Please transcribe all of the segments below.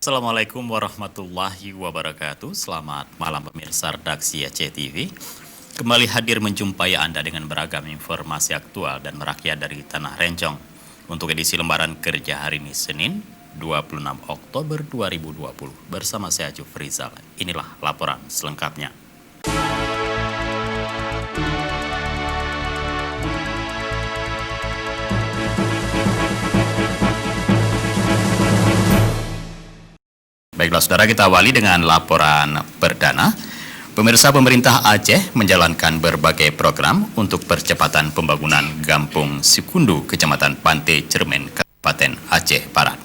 Assalamualaikum warahmatullahi wabarakatuh. Selamat malam pemirsa redaksi Aceh TV. Kembali hadir menjumpai Anda dengan beragam informasi aktual dan merakyat dari Tanah Rencong. Untuk edisi lembaran kerja hari ini Senin 26 Oktober 2020 bersama saya Ajuf Rizal. Inilah laporan selengkapnya. Baiklah saudara, kita awali dengan laporan perdana. Pemirsa, pemerintah Aceh menjalankan berbagai program untuk percepatan pembangunan Kampung Sikundu, Kecamatan Pantai Cermen, Kabupaten Aceh Barat.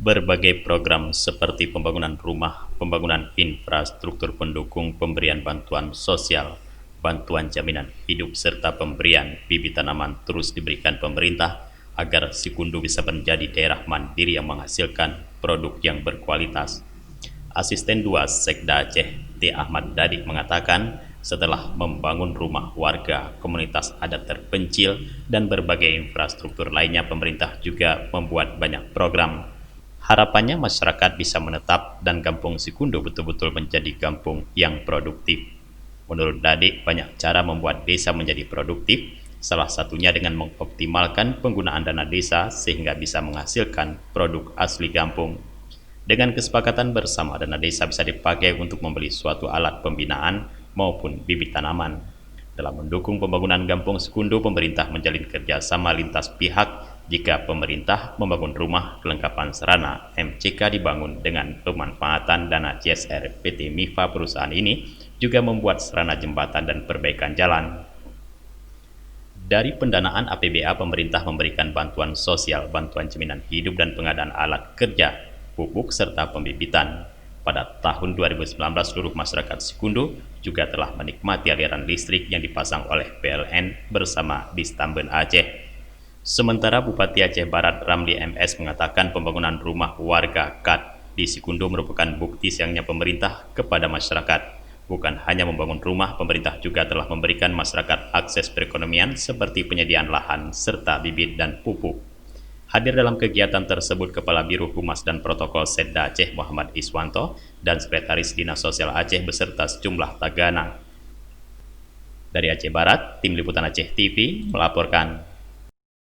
Berbagai program seperti pembangunan rumah, pembangunan infrastruktur pendukung pemberian bantuan sosial, bantuan jaminan hidup, serta pemberian bibit tanaman terus diberikan pemerintah agar Sikundu bisa menjadi daerah mandiri yang menghasilkan produk yang berkualitas. Asisten 2 Sekda Aceh, T. Ahmad Dadik mengatakan, setelah membangun rumah warga, komunitas adat terpencil, dan berbagai infrastruktur lainnya, pemerintah juga membuat banyak program. Harapannya masyarakat bisa menetap dan Kampung Sikundu betul-betul menjadi kampung yang produktif. Menurut Dadik, banyak cara membuat desa menjadi produktif, salah satunya dengan mengoptimalkan penggunaan dana desa sehingga bisa menghasilkan produk asli kampung. Dengan kesepakatan bersama, dana desa bisa dipakai untuk membeli suatu alat pembinaan maupun bibit tanaman. Dalam mendukung pembangunan Kampung Sikundu, pemerintah menjalin kerjasama lintas pihak. Jika pemerintah membangun rumah, kelengkapan sarana MCK dibangun dengan pemanfaatan dana CSR. PT MIFA perusahaan ini juga membuat sarana jembatan dan perbaikan jalan. Dari pendanaan APBA, pemerintah memberikan bantuan sosial, bantuan jaminan hidup, dan pengadaan alat kerja, pupuk, serta pembibitan. Pada tahun 2019, seluruh masyarakat Sikundu juga telah menikmati aliran listrik yang dipasang oleh PLN bersama Distamben Aceh. Sementara Bupati Aceh Barat Ramli MS mengatakan pembangunan rumah warga KAD di Sikundu merupakan bukti sayangnya pemerintah kepada masyarakat. Bukan hanya membangun rumah, pemerintah juga telah memberikan masyarakat akses perekonomian seperti penyediaan lahan serta bibit dan pupuk. Hadir dalam kegiatan tersebut Kepala Biro Humas dan Protokol Setda Aceh Muhammad Iswanto dan Sekretaris Dinas Sosial Aceh beserta sejumlah tagana. Dari Aceh Barat, Tim Liputan Aceh TV melaporkan.